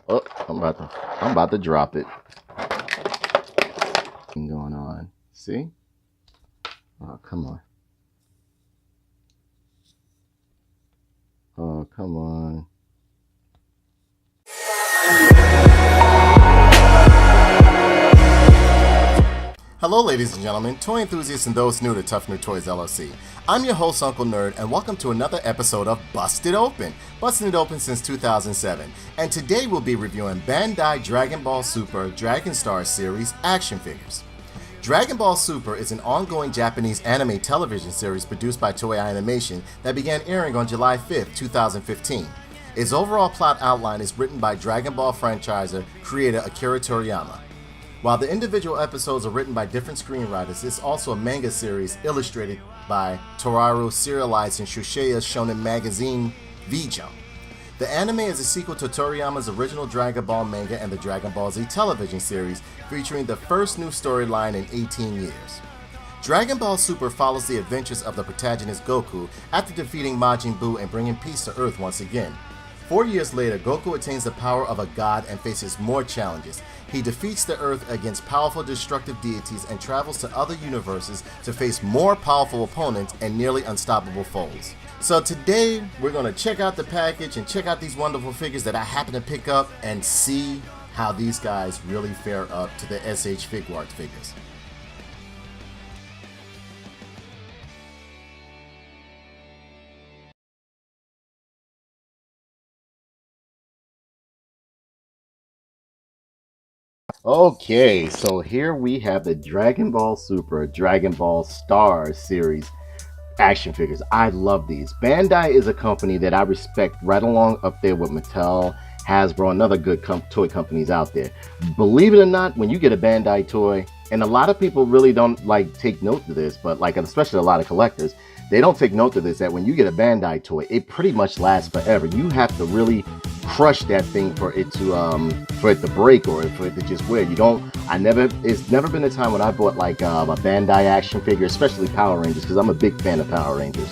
Oh, I'm about to drop it. What's going on? See? Oh, come on. Oh, come on. Hello, ladies and gentlemen, toy enthusiasts and those new to Tough Nerd Toys LLC. I'm your host, Uncle Nerd, and welcome to another episode of Busted Open. Busted Open since 2007. And today we'll be reviewing BanDai Dragon Ball Super Dragon Star series action figures. Dragon Ball Super is an ongoing Japanese anime television series produced by Toei Animation that began airing on July 5th, 2015. Its overall plot outline is written by Dragon Ball franchise creator Akira Toriyama. While the individual episodes are written by different screenwriters, it's also a manga series illustrated by Toraru, serialized in Shueisha's shonen magazine V-Jump. The anime is a sequel to Toriyama's original Dragon Ball manga and the Dragon Ball Z television series, featuring the first new storyline in 18 years. Dragon Ball Super follows the adventures of the protagonist Goku after defeating Majin Buu and bringing peace to Earth once again. 4 years later, Goku attains the power of a god and faces more challenges. He defeats the Earth against powerful destructive deities and travels to other universes to face more powerful opponents and nearly unstoppable foes. So today, we're going to check out the package and check out these wonderful figures that I happen to pick up and see how these guys really fare up to the SH Figuarts figures. Okay, so here we have the Dragon Ball Super, Dragon Ball Star series action figures. I love these. BanDai is a company that I respect right along up there with Mattel, Hasbro, and other good toy companies out there. Believe it or not, when you get a BanDai toy, and a lot of people really don't take note of this, but especially a lot of collectors, they don't take note of this, that when you get a BanDai toy, it pretty much lasts forever. You have to really crush that thing for it to break or for it to just wear. It's never been a time when I bought a BanDai action figure, especially Power Rangers, because I'm a big fan of Power Rangers,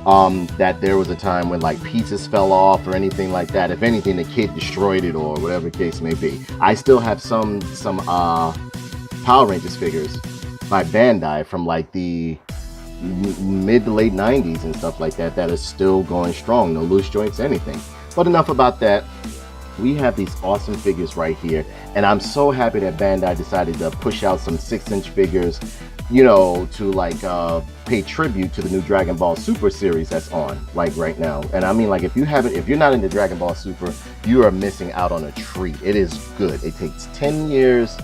that there was a time when pieces fell off or anything like that. If anything, the kid destroyed it or whatever the case may be. I still have some Power Rangers figures by BanDai from the mid to late 90s and stuff like that that is still going strong, no loose joints, anything. But enough about that. We have these awesome figures right here, and I'm so happy that BanDai decided to push out some 6-inch figures, to pay tribute to the new Dragon Ball Super series that's on right now. And I mean, if you're not into Dragon Ball Super, you are missing out on a treat. It is good. It takes 10 years.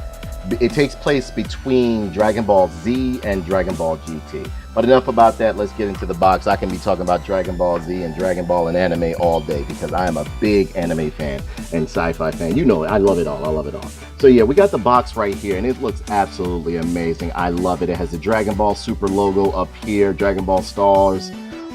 It takes place between Dragon Ball Z and Dragon Ball GT. But enough about that, let's get into the box. I can be talking about Dragon Ball Z and Dragon Ball and anime all day because I am a big anime fan and sci-fi fan. You know it, I love it all, I love it all. So yeah, we got the box right here and it looks absolutely amazing. I love it. It has the Dragon Ball Super logo up here, Dragon Ball Stars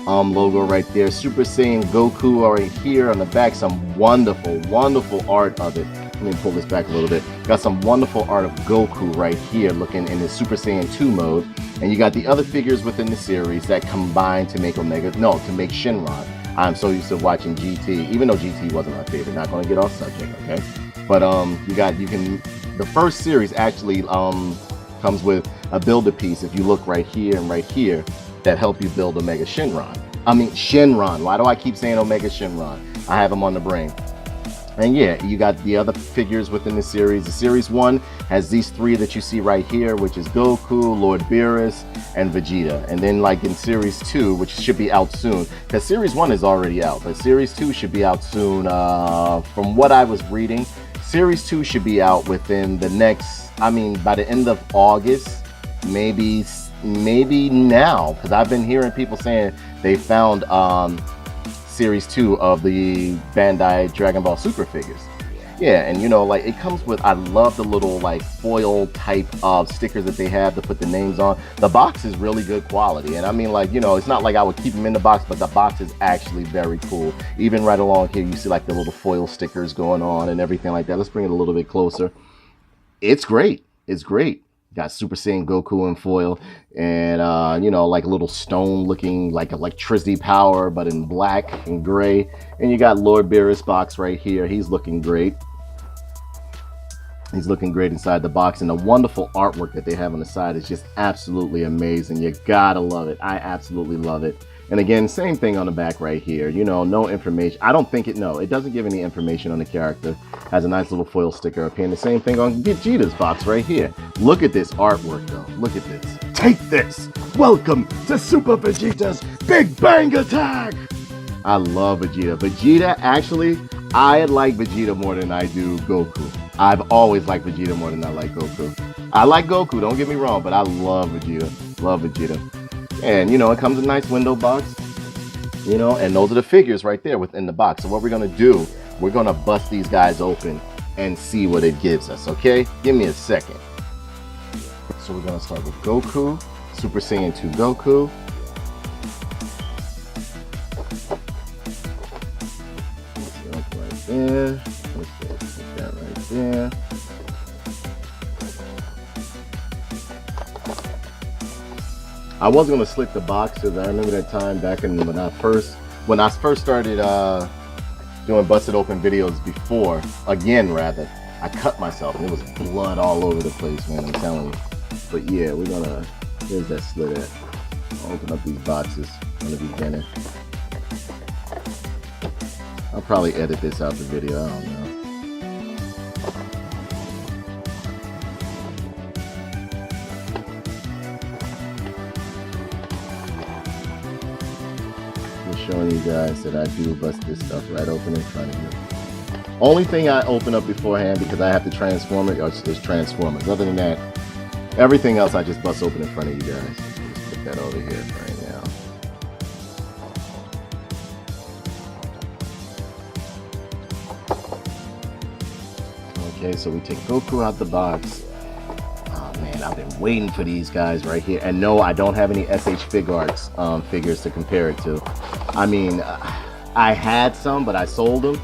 logo right there, Super Saiyan Goku right here on the back. Some wonderful, wonderful art of it. Let me pull this back a little bit. Got some wonderful art of Goku right here looking in his Super Saiyan 2 mode. And you got the other figures within the series that combine to make Shenron. I'm so used to watching GT, even though GT wasn't my favorite. Not going to get off subject, okay? But the first series actually comes with a build-a-piece, if you look right here and right here, that help you build Omega Shenron. Shenron. Why do I keep saying Omega Shenron? I have them on the brain. And yeah, you got the other figures within the series. The series 1 has these 3 that you see right here, which is Goku, Lord Beerus, and Vegeta. And then in series 2, which should be out soon, because series 1 is already out, but series 2 should be out soon. From what I was reading, series 2 should be out within the next, by the end of August, maybe now, because I've been hearing people saying they found series 2 of the BanDai Dragon Ball Super figures. Yeah, and it comes with, I love the little foil type of stickers that they have to put the names on. The box is really good quality, and it's not like I would keep them in the box, but the box is actually very cool. Even right along here, you see the little foil stickers going on and everything like that. Let's bring it a little bit closer. It's great. It's great. Got Super Saiyan Goku in foil, and a little stone looking like electricity power, but in black and gray. And you got Lord Beerus box right here. He's looking great. He's looking great inside the box, and the wonderful artwork that they have on the side is just absolutely amazing. You gotta love it. I absolutely love it. And again, same thing on the back right here. You know, no information. I don't think it doesn't give any information on the character. Has a nice little foil sticker up here, and the same thing on Vegeta's box right here. Look at this artwork though. Look at this. Take this. Welcome to Super Vegeta's Big Bang Attack. I love Vegeta. Vegeta, actually, I like Vegeta more than I do Goku. I've always liked Vegeta more than I like Goku. I like Goku, don't get me wrong, but I love Vegeta. Love Vegeta. And, you know, it comes in a nice window box, you know, and those are the figures right there within the box. So what we're going to do, we're going to bust these guys open and see what it gives us, okay? Give me a second. So we're going to start with Goku, Super Saiyan 2 Goku. Right there. Let's put that right there. I was gonna slick the box because I remember that time back in when I first started doing busted open videos before, rather, I cut myself and it was blood all over the place, man, I'm telling you. But yeah, here's that slit at. I'll open up these boxes from the beginning. I'll probably edit this out the video, I don't know. Showing you guys that I do bust this stuff right open in front of you. Only thing I open up beforehand because I have to transform it is Transformers. Other than that, everything else I just bust open in front of you guys. Let's put that over here right now. Okay, so we take Goku out the box. Man, I've been waiting for these guys right here. And no, I don't have any SH Figuarts figures to compare it to. I mean, I had some, but I sold them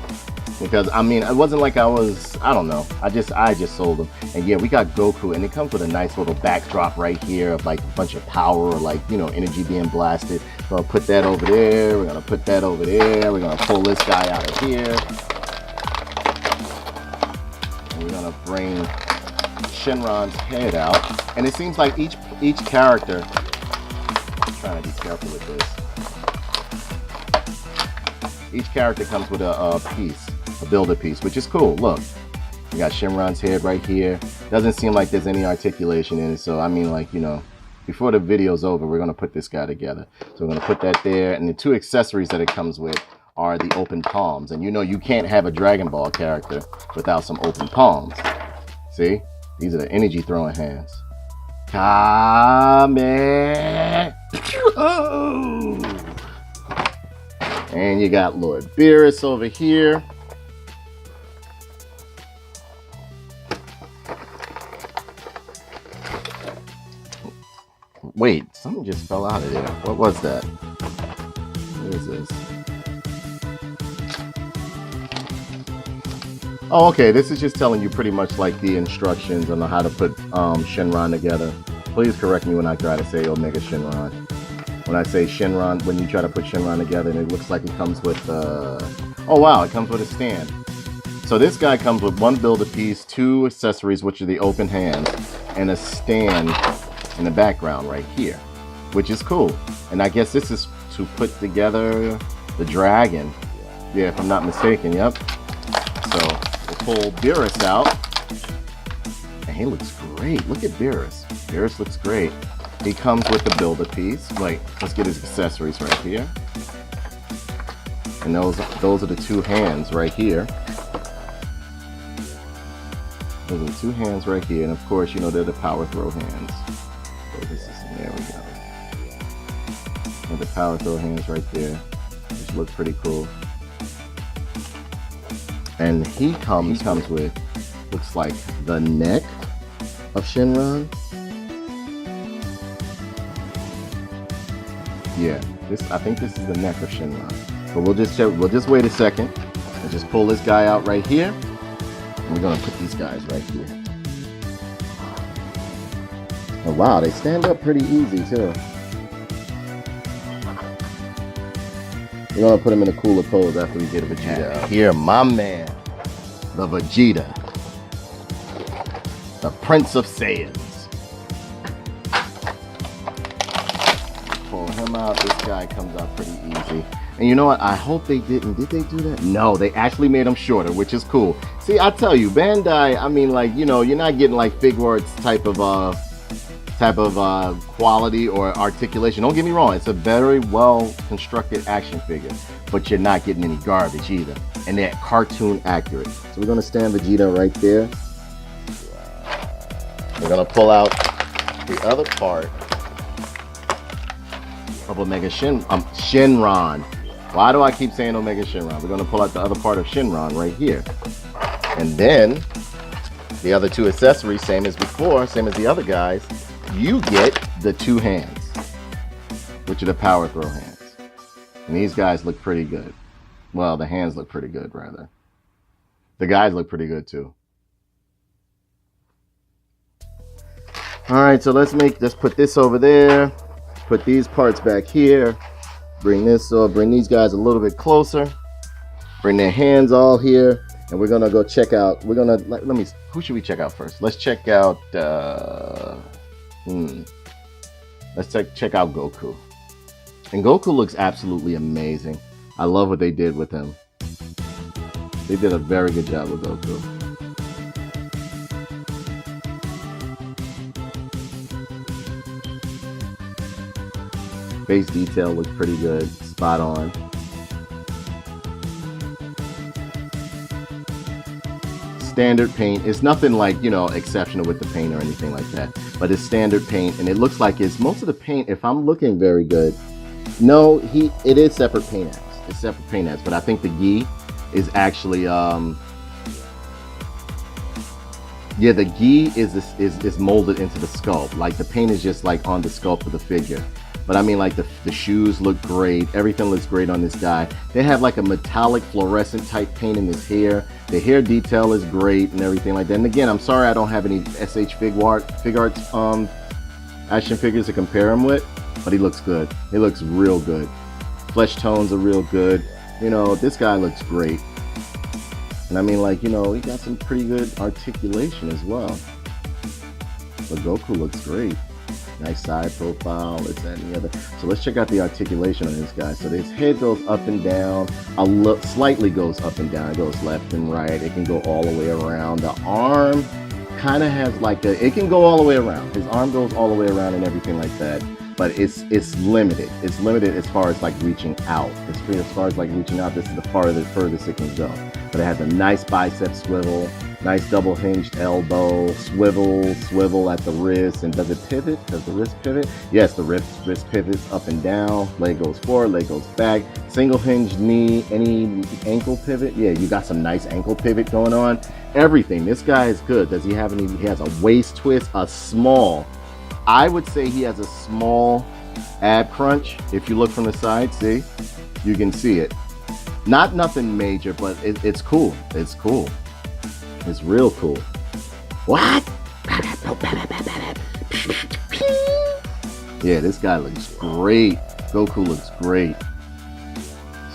because I mean, it wasn't like I don't know. I just sold them. And yeah, we got Goku, and it comes with a nice little backdrop right here of like a bunch of power or like, you know, energy being blasted. We're gonna put that over there. We're gonna put that over there. We're gonna pull this guy out of here. And we're gonna bring Shenron's head out, and it seems like each character, I'm trying to be careful with this, each character comes with a builder piece, which is cool. Look, we got Shenron's head right here. Doesn't seem like there's any articulation in it, so I mean, like, you know, before the video's over, we're gonna put this guy together. So we're gonna put that there, and the two accessories that it comes with are the open palms, and you know you can't have a Dragon Ball character without some open palms. See? These are the energy throwing hands. Kame! Oh! And you got Lord Beerus over here. Wait, something just fell out of there. What was that? What is this? Oh, okay, this is just telling you pretty much like the instructions on how to put Shenron together. Please correct me when I try to say Omega Shenron. When I say Shenron, when you try to put Shenron together, and it looks like it comes with, oh wow, it comes with a stand. So this guy comes with one builder piece, two accessories, which are the open hands, and a stand in the background right here, which is cool. And I guess this is to put together the dragon. Yeah, if I'm not mistaken, yep. So pull Beerus out, and he looks great. Look at Beerus. Beerus looks great. He comes with the builder piece. Wait, let's get his accessories right here. And those are the two hands right here. Those are the two hands right here, and of course, you know, they're the power throw hands. So this is, there we go. And the power throw hands right there, which look pretty cool. And he comes with, looks like the neck of Shenron. Yeah, I think this is the neck of Shenron. But we'll just wait a second and just pull this guy out right here. And we're gonna put these guys right here. Oh wow, they stand up pretty easy too. We're gonna put him in a cooler pose after we get a Vegeta out. Here, my man, the Vegeta. the Prince of Saiyans. Pull him out. This guy comes out pretty easy. And you know what? I hope they didn't. Did they do that? No, they actually made him shorter, which is cool. See, I tell you, BanDai, I mean, like, you know, you're not getting like Figuarts type of quality or articulation. Don't get me wrong, it's a very well constructed action figure, but you're not getting any garbage either. And they're cartoon accurate. So we're gonna stand Vegeta right there. We're gonna pull out the other part of Omega Shenron. Why do I keep saying Omega Shenron? We're gonna pull out the other part of Shenron right here. And then the other two accessories, same as before, same as the other guys, you get the two hands, which are the power throw hands. And these guys look pretty good. Well, the hands look pretty good, rather. The guys look pretty good too. All right, so let's put this over there, put these parts back here, bring these guys a little bit closer, bring their hands all here, and we're gonna go check out. Who should we check out first? Let's check out. Let's check out Goku. And Goku looks absolutely amazing. I love what they did with him. They did a very good job with Goku. Face detail looks pretty good, spot on. Standard paint. It's nothing like, you know, exceptional with the paint or anything like that, but it's standard paint, and it looks like it's most of the paint, if I'm looking very good. No, it is separate paint apps. It's separate paint apps, but I think the gi is actually yeah, the gi is molded into the sculpt. Like the paint is just like on the sculpt of the figure. But I mean, like the shoes look great. Everything looks great on this guy. They have like a metallic fluorescent type paint in his hair. The hair detail is great and everything like that. And again, I'm sorry I don't have any SH Figuarts action figures to compare him with, but he looks good. He looks real good. Flesh tones are real good. You know, this guy looks great. And I mean, like, you know, he got some pretty good articulation as well. But Goku looks great. Nice side profile, this, that, and the other. So let's check out the articulation on this guy. So his head goes up and down, slightly goes up and down. It goes left and right. It can go all the way around. The arm kind of has like it can go all the way around. His arm goes all the way around and everything like that. But it's limited. It's limited as far as like reaching out. As far as like reaching out, this is the furthest it can go. But it has a nice bicep swivel, nice double hinged elbow, swivel at the wrist. And does it pivot? Does the wrist pivot? Yes, the wrist pivots up and down. Leg goes forward, leg goes back. Single hinged knee, any ankle pivot? Yeah, you got some nice ankle pivot going on. Everything. This guy is good. Does he have any? He has a waist twist, I would say he has a small ab crunch. If you look from the side, see, you can see it. Nothing major, but it's cool. It's cool. It's real cool. What? Yeah, this guy looks great. Goku looks great.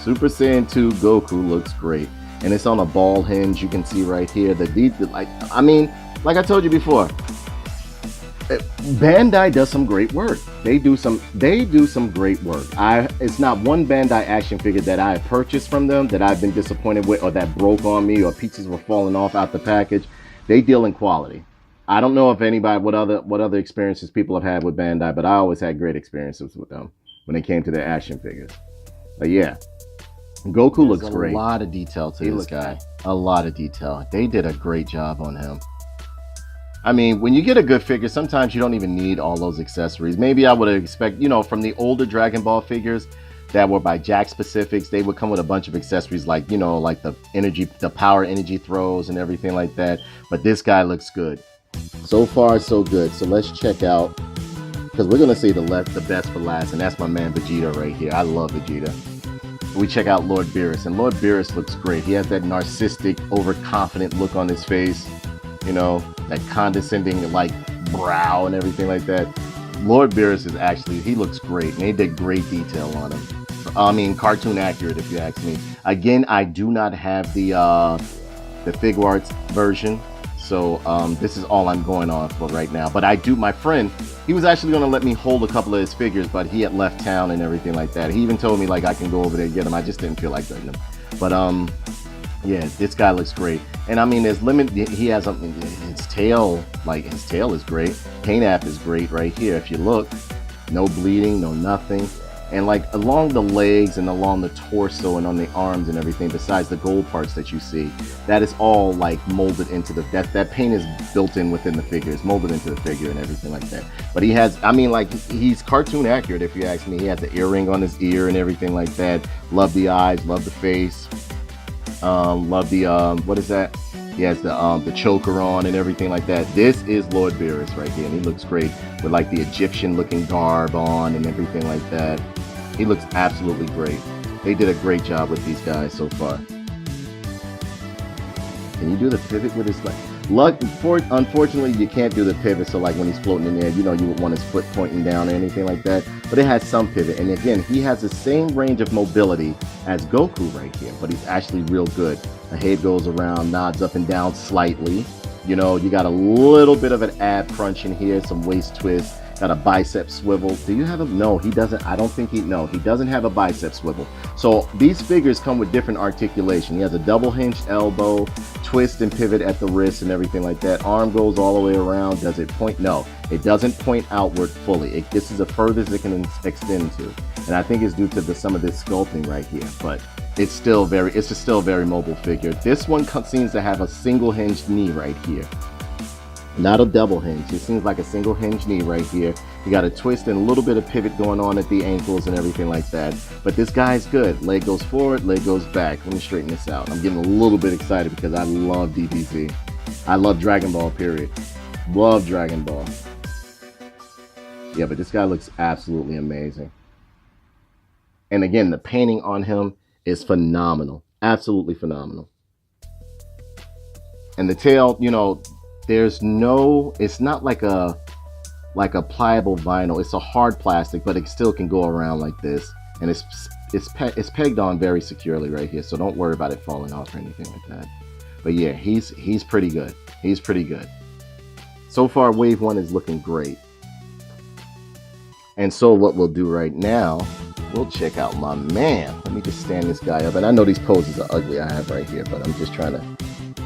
Super Saiyan 2 Goku looks great. And it's on a ball hinge. You can see right here. Like I told you before, BanDai does some great work. They do some great work. It's not one BanDai action figure that I have purchased from them that I've been disappointed with, or that broke on me, or pieces were falling off out the package. They deal in quality. I don't know if anybody, what other experiences people have had with BanDai, but I always had great experiences with them when it came to their action figures. But yeah, Goku looks great. A lot of detail to this guy. A lot of detail. They did a great job on him. I mean, when you get a good figure, sometimes you don't even need all those accessories. Maybe I would expect, you know, from the older Dragon Ball figures that were by Jack Specifics, they would come with a bunch of accessories like, you know, like the power energy throws and everything like that. But this guy looks good. So far, so good. So let's check out, because we're going to see the best for last, and that's my man Vegeta right here. I love Vegeta. We check out Lord Beerus, and Lord Beerus looks great. He has that narcissistic, overconfident look on his face. You know, that condescending like brow and everything like that. Lord Beerus is actually, he looks great, and they did great detail on him. I mean, cartoon accurate if you ask me. Again, I do not have the Figuarts version, So this is all I'm going on for right now. But I do, my friend, he was actually going to let me hold a couple of his figures, but he had left town and everything like that. He even told me like I can go over there and get them. I just didn't feel like getting them. But yeah, this guy looks great. And I mean, there's limit. He has something. His tail, like his tail is great. Paint app is great right here. If you look, no bleeding, no nothing. And like along the legs and along the torso and on the arms and everything, besides the gold parts that you see, that is all like molded into the, that paint is built in within the figure. It's molded into the figure and everything like that. But he has, I mean, like he's cartoon accurate if you ask me. He has the earring on his ear and everything like that. Love the eyes, love the face. Love the what is that? He has the choker on and everything like that. This is Lord Beerus right here, and he looks great with like the Egyptian looking garb on and everything like that. He looks absolutely great. They did a great job with these guys so far. Can you do the pivot with his leg? Unfortunately, you can't do the pivot. So like when he's floating in there, you know, you would want his foot pointing down or anything like that. But it has some pivot. And again, he has the same range of mobility as Goku right here, but he's actually real good. The head goes around, nods up and down slightly. You know, you got a little bit of an ab crunch in here, some waist twist. Got a bicep swivel. Do you have a, no, he doesn't. I don't think he, no, he doesn't have a bicep swivel. So these figures come with different articulation. He has a double hinged elbow, twist and pivot at the wrist and everything like that. Arm goes all the way around. Does it point? No, it doesn't point outward fully. This is the furthest it can extend to. And I think it's due to some of this sculpting right here, but it's still it's still a very mobile figure. This one seems to have a single hinged knee right here. Not a double hinge. It seems like a single hinge knee right here. You got a twist and a little bit of pivot going on at the ankles and everything like that. But this guy's good. Leg goes forward, leg goes back. Let me straighten this out. I'm getting a little bit excited because I love DBZ. I love Dragon Ball, period. Love Dragon Ball. Yeah, but this guy looks absolutely amazing. And again, the painting on him is phenomenal. Absolutely phenomenal. And the tail, you know, there's no, it's not like a pliable vinyl. It's a hard plastic, but it still can go around like this. And it's pegged on very securely right here. So don't worry about it falling off or anything like that. But yeah, he's pretty good. He's pretty good. So far, wave one is looking great. And so what we'll do right now, we'll check out my man. Let me just stand this guy up. And I know these poses are ugly I have right here, but I'm just trying to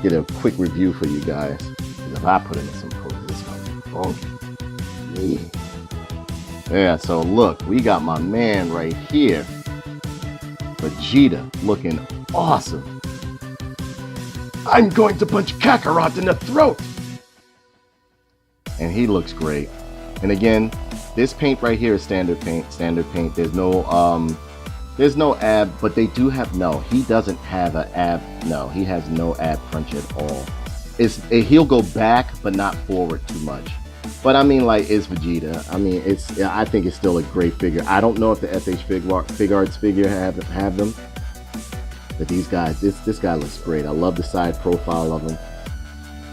get a quick review for you guys. If I put in some poses, it's gonna be funky. Yeah, so look, we got my man right here. Vegeta looking awesome. I'm going to punch Kakarot in the throat. And he looks great. And again, this paint right here is standard paint. There's no ab, but they do have, no, he doesn't have an ab. No, he has no ab crunch at all. He'll go back, but not forward too much. But I mean, like, it's Vegeta. I mean, I think it's still a great figure. I don't know if the SH Fig Arts figure have them, but these guys, this guy looks great. I love the side profile of him.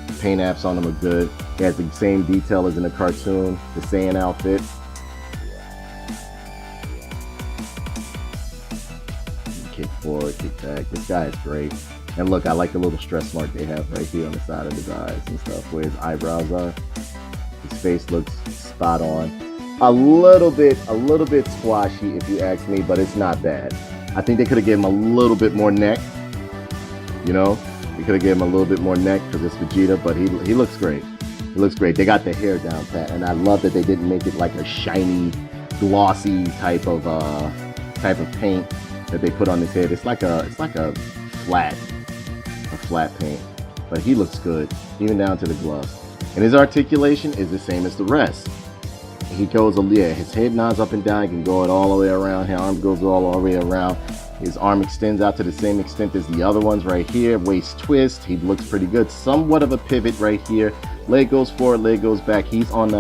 The paint apps on him are good. He has the same detail as in the cartoon, the Saiyan outfit. Kick forward, kick back. This guy is great. And look, I like the little stress mark they have right here on the side of his eyes and stuff, where his eyebrows are. His face looks spot on. A little bit squashy if you ask me, but it's not bad. I think they could have given him a little bit more neck. You know, they could have given him a little bit more neck because it's Vegeta, but he looks great. He looks great. They got the hair down pat, and I love that they didn't make it like a shiny, glossy type of paint that they put on his head. It's like a flat paint, but he looks good, even down to the gloves. And his articulation is the same as the rest. He goes, yeah, his head nods up and down. He can go it all the way around. His arm goes all the way around. His arm extends out to the same extent as the other ones right here. Waist twist. He looks pretty good. Somewhat of a pivot right here. Leg goes forward, leg goes back. He's on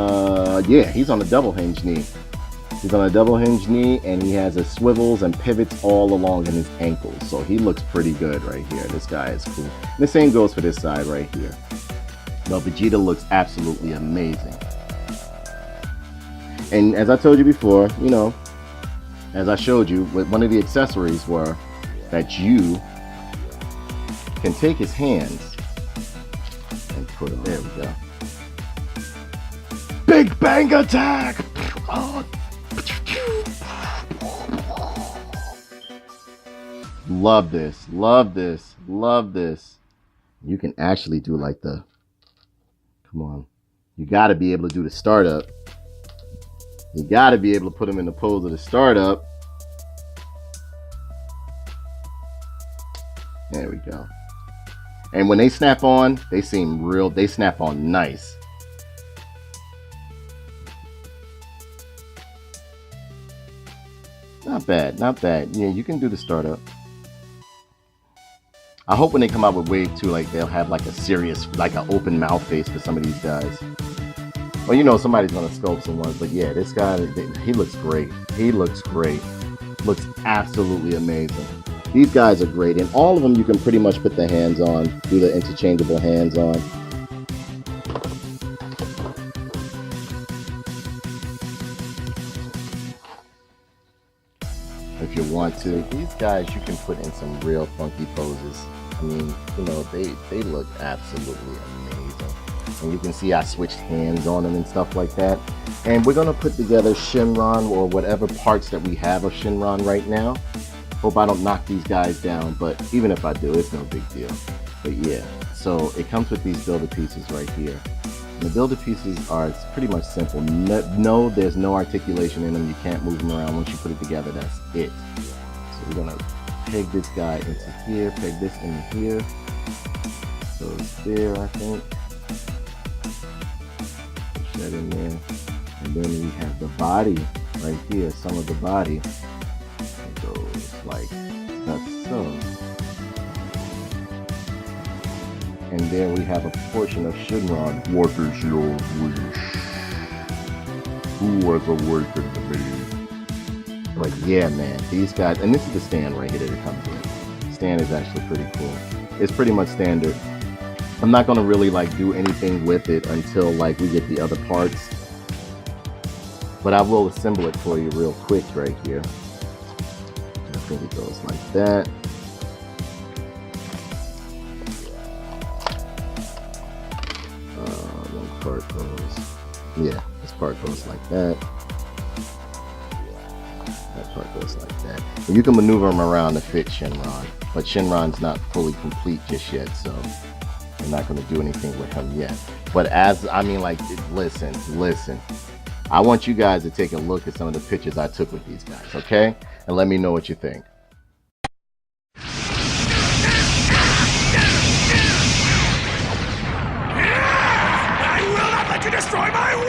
he's on a double hinge knee. He's on a double hinge knee, and he has his swivels and pivots all along in his ankles. So he looks pretty good right here. This guy is cool. And the same goes for this side right here. But Vegeta looks absolutely amazing. And as I told you before, you know, as I showed you, one of the accessories were that you can take his hands and put him. There we go. Big Bang Attack! Oh. Love this, love this, love this. You can actually do like the, come on. You got to be able to do the startup. You got to be able to put them in the pose of the startup. There we go. And when they snap on, they seem real. They snap on nice. Not bad, not bad. Yeah, you can do the startup. I hope when they come out with Wave 2, like they'll have like a serious, like an open mouth face for some of these guys. Well, you know, somebody's gonna sculpt someone, but yeah, this guy, he looks great. He looks great. Looks absolutely amazing. These guys are great, and all of them you can pretty much put the hands on, do the interchangeable hands on. If you want to. These guys you can put in some real funky poses. I mean, you know, they look absolutely amazing. And you can see I switched hands on them and stuff like that. And we're gonna put together Shenron or whatever parts that we have of Shenron right now. Hope I don't knock these guys down, but even if I do, it's no big deal. But yeah, so it comes with these builder pieces right here. And the builder pieces are pretty much simple. No, there's no articulation in them. You can't move them around. Once you put it together, that's it. So we're gonna peg this guy into here, peg this in here. So it's there, I think. Push that in there. And then we have the body right here, some of the body. It goes like so. And there we have a portion of Shenron. What is your wish? Who has awakened me? Like, yeah, man, these guys, and this is the stand right here that it comes with. Stand is actually pretty cool. It's pretty much standard. I'm not gonna really like do anything with it until like we get the other parts. But I will assemble it for you real quick right here. I think it goes like that. Part goes, yeah, this part goes like that. That part goes like that. And you can maneuver them around to fit Shenron, but Shenron's not fully complete just yet, so I'm not going to do anything with him yet. But as, I mean, like, listen. I want you guys to take a look at some of the pictures I took with these guys, okay? And let me know what you think. To destroy my world!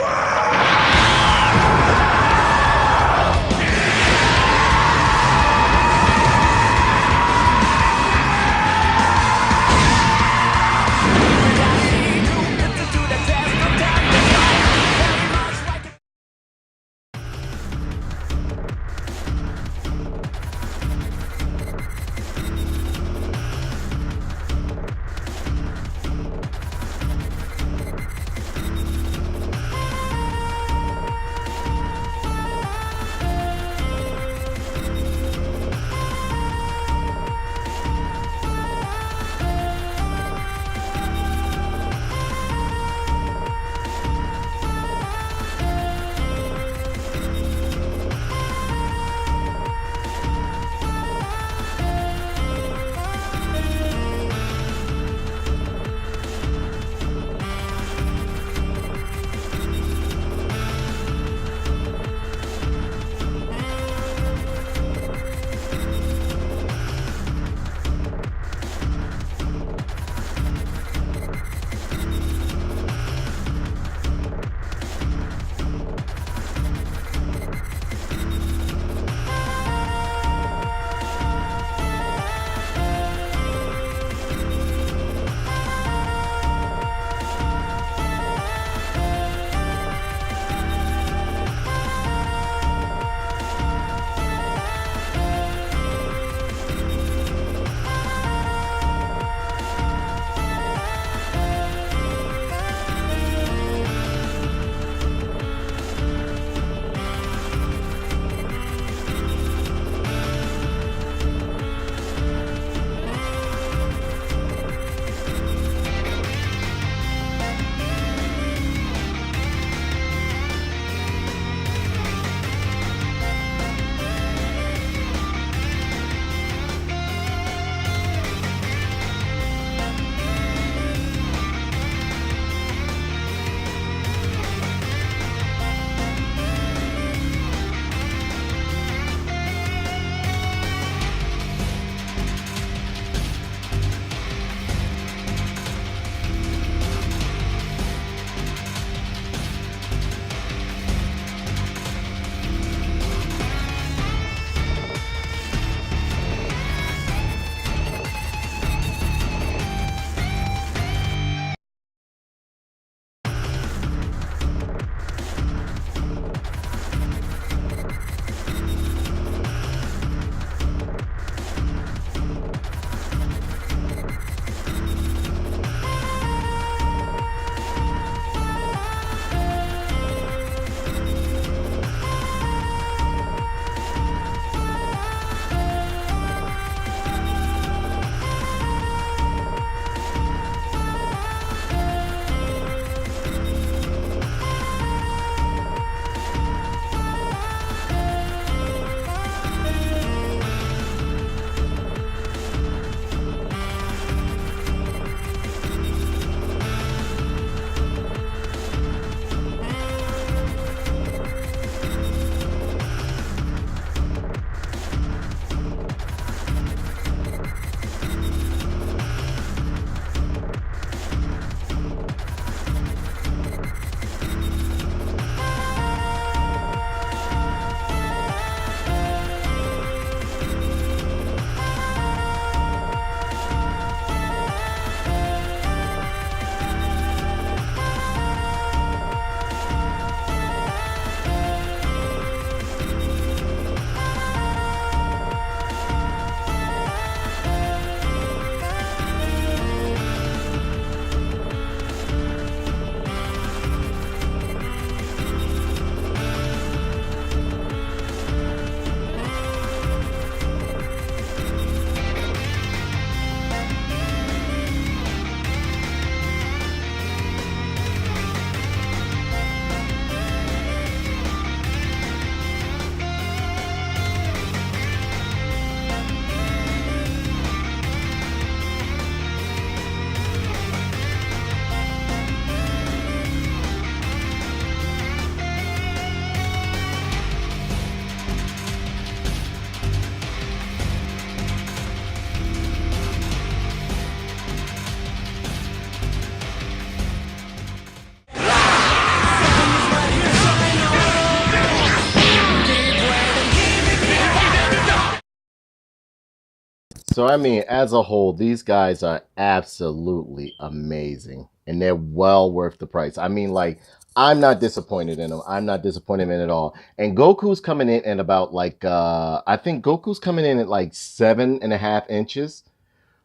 So I mean, as a whole, these guys are absolutely amazing, and they're well worth the price. I mean, like, I'm not disappointed in them. I'm not disappointed in it at all. And Goku's coming in at about like I think Goku's coming in at like 7.5 inches.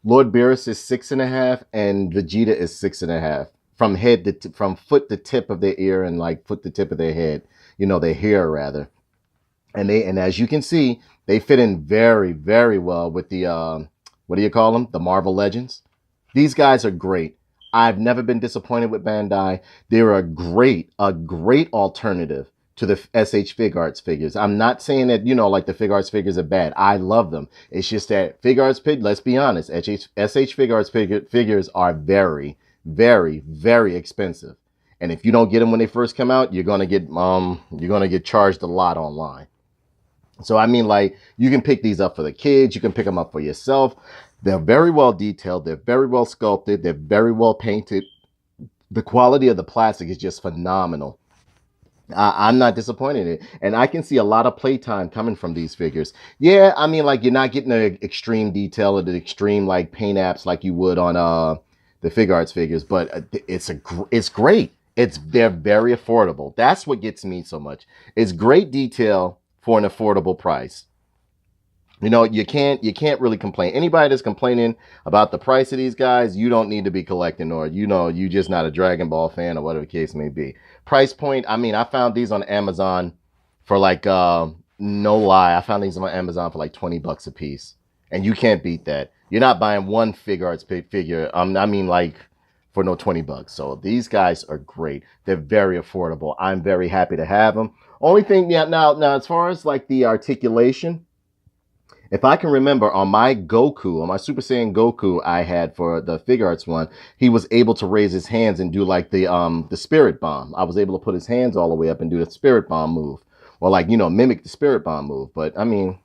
Lord Beerus is 6.5, and Vegeta is 6.5 from head to from foot to tip of their ear and like foot to tip of their head. Their hair rather. And as you can see, they fit in very, very well with the what do you call them? The Marvel Legends. These guys are great. I've never been disappointed with Bandai. They're a great alternative to the SH Fig Arts figures. I'm not saying that, like the Fig Arts figures are bad. I love them. It's just that Fig Arts, let's be honest, SH Fig Arts figures are very, very, very expensive. And if you don't get them when they first come out, you're gonna get charged a lot online. So I mean, like, you can pick these up for the kids. You can pick them up for yourself. They're very well detailed. They're very well sculpted. They're very well painted. The quality of the plastic is just phenomenal. I'm not disappointed in it. And I can see a lot of playtime coming from these figures. Yeah, I mean, like, you're not getting the extreme detail or the extreme, like, paint apps like you would on the Fig Arts figures. But it's great. They're very affordable. That's what gets me so much. It's great detail for an affordable price. You can't really complain. Anybody that's complaining about the price of these guys, you don't need to be collecting, or you just not a Dragon Ball fan, or whatever the case may be. Price point, I mean, I found these on Amazon for like no lie, I found these on Amazon for like $20 a piece. And you can't beat that. You're not buying one Fig Arts figure. I mean, like, for no $20. So these guys are great. They're very affordable. I'm very happy to have them. Only thing, yeah, now as far as like the articulation, if I can remember, on my Super Saiyan Goku I had for the Fig Arts one, he was able to raise his hands and do like the Spirit Bomb. I was able to put his hands all the way up and do the Spirit Bomb move, or like, mimic the Spirit Bomb move. But I mean,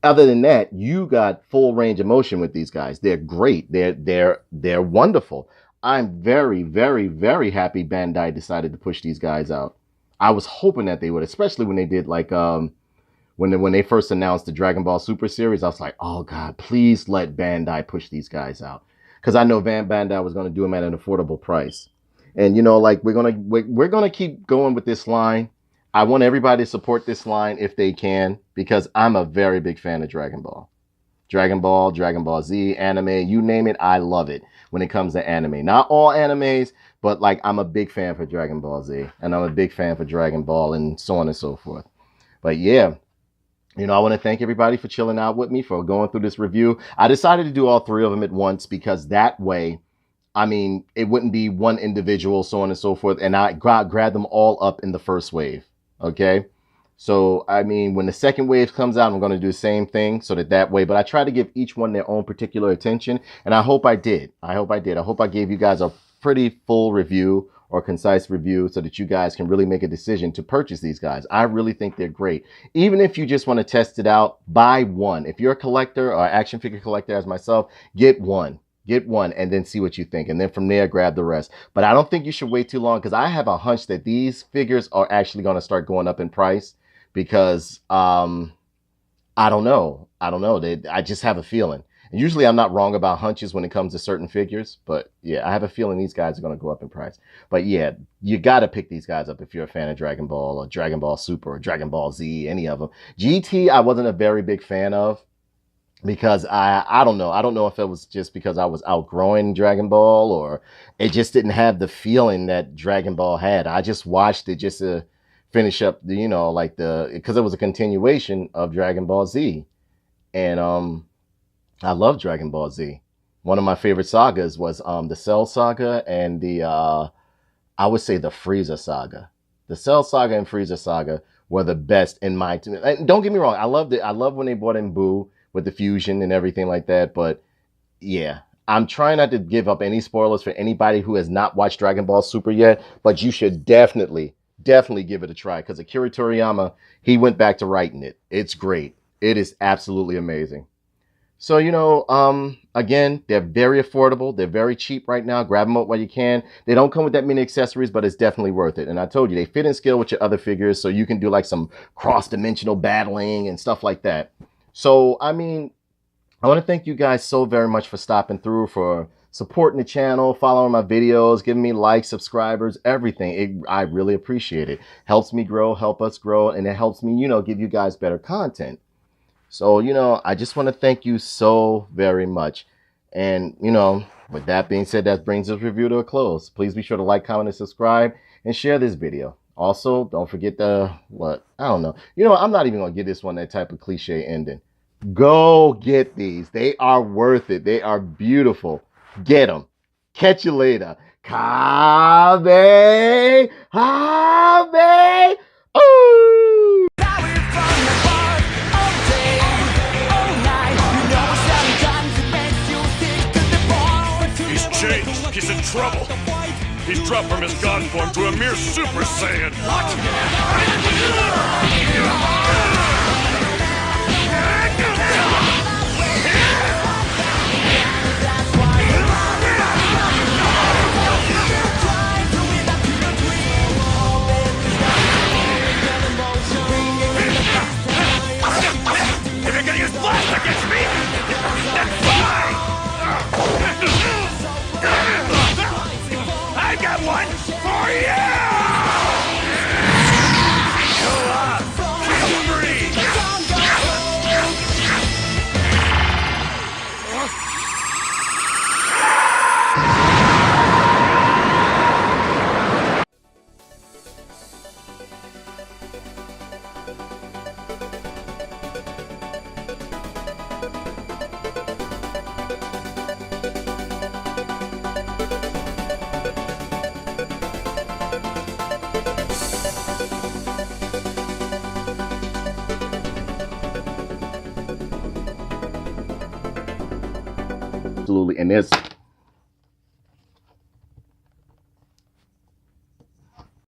other than that, you got full range of motion with these guys. They're great. They're wonderful. I'm very, very, very happy Bandai decided to push these guys out. I was hoping that they would, especially when they did like when they first announced the Dragon Ball Super series. I was like, oh God, please let Bandai push these guys out, because I know Bandai was going to do them at an affordable price. And like, we're gonna keep going with this line. I want everybody to support this line if they can, because I'm a very big fan of Dragon Ball. Dragon Ball Z, anime, you name it, I love it when it comes to anime. Not all animes, but like, I'm a big fan for Dragon Ball Z, and I'm a big fan for Dragon Ball, and so on and so forth. But yeah, I want to thank everybody for chilling out with me, for going through this review. I decided to do all three of them at once, because that way, I mean, it wouldn't be one individual, so on and so forth, and I grab them all up in the first wave. Okay, so I mean, when the second wave comes out, I'm going to do the same thing, so that way. But I try to give each one their own particular attention, and I hope I did. I hope I gave you guys a pretty full review, or concise review, so that you guys can really make a decision to purchase these guys. I really think they're great. Even if you just want to test it out, buy one. If you're a collector or action figure collector as myself, get one. Get one and then see what you think. And then from there, grab the rest. But I don't think you should wait too long, because I have a hunch that these figures are actually going to start going up in price, because I don't know. I just have a feeling. And usually I'm not wrong about hunches when it comes to certain figures. But yeah, I have a feeling these guys are going to go up in price. But yeah, you got to pick these guys up if you're a fan of Dragon Ball, or Dragon Ball Super, or Dragon Ball Z, any of them. GT, I wasn't a very big fan of, because I don't know. I don't know if it was just because I was outgrowing Dragon Ball, or it just didn't have the feeling that Dragon Ball had. I just watched it just to finish up the, because it was a continuation of Dragon Ball Z. And I love Dragon Ball Z. One of my favorite sagas was the Cell Saga and I would say the Frieza Saga. The Cell Saga and Frieza Saga were the best in my opinion. And don't get me wrong, I loved it. I love when they brought in Boo with the fusion and everything like that. But yeah, I'm trying not to give up any spoilers for anybody who has not watched Dragon Ball Super yet, but you should definitely give it a try, because Akira Toriyama, he went back to writing it. It's great. It is absolutely amazing. So, again, they're very affordable. They're very cheap right now. Grab them up while you can. They don't come with that many accessories, but it's definitely worth it. And I told you, they fit in scale with your other figures, so you can do like some cross-dimensional battling and stuff like that. So, I mean, I want to thank you guys so very much for stopping through, for supporting the channel, following my videos, giving me likes, subscribers, everything. I really appreciate it. Helps me grow, help us grow, and it helps me, give you guys better content. So, I just want to thank you so very much. And, with that being said, that brings this review to a close. Please be sure to like, comment, and subscribe, and share this video. Also, don't forget I don't know. I'm not even going to give this one that type of cliche ending. Go get these. They are worth it. They are beautiful. Get them. Catch you later. Kabe! Habe! Ooh! He's changed. He's in trouble. He's dropped from his god form to a mere Super Saiyan. What? I got one for you! Absolutely. And there's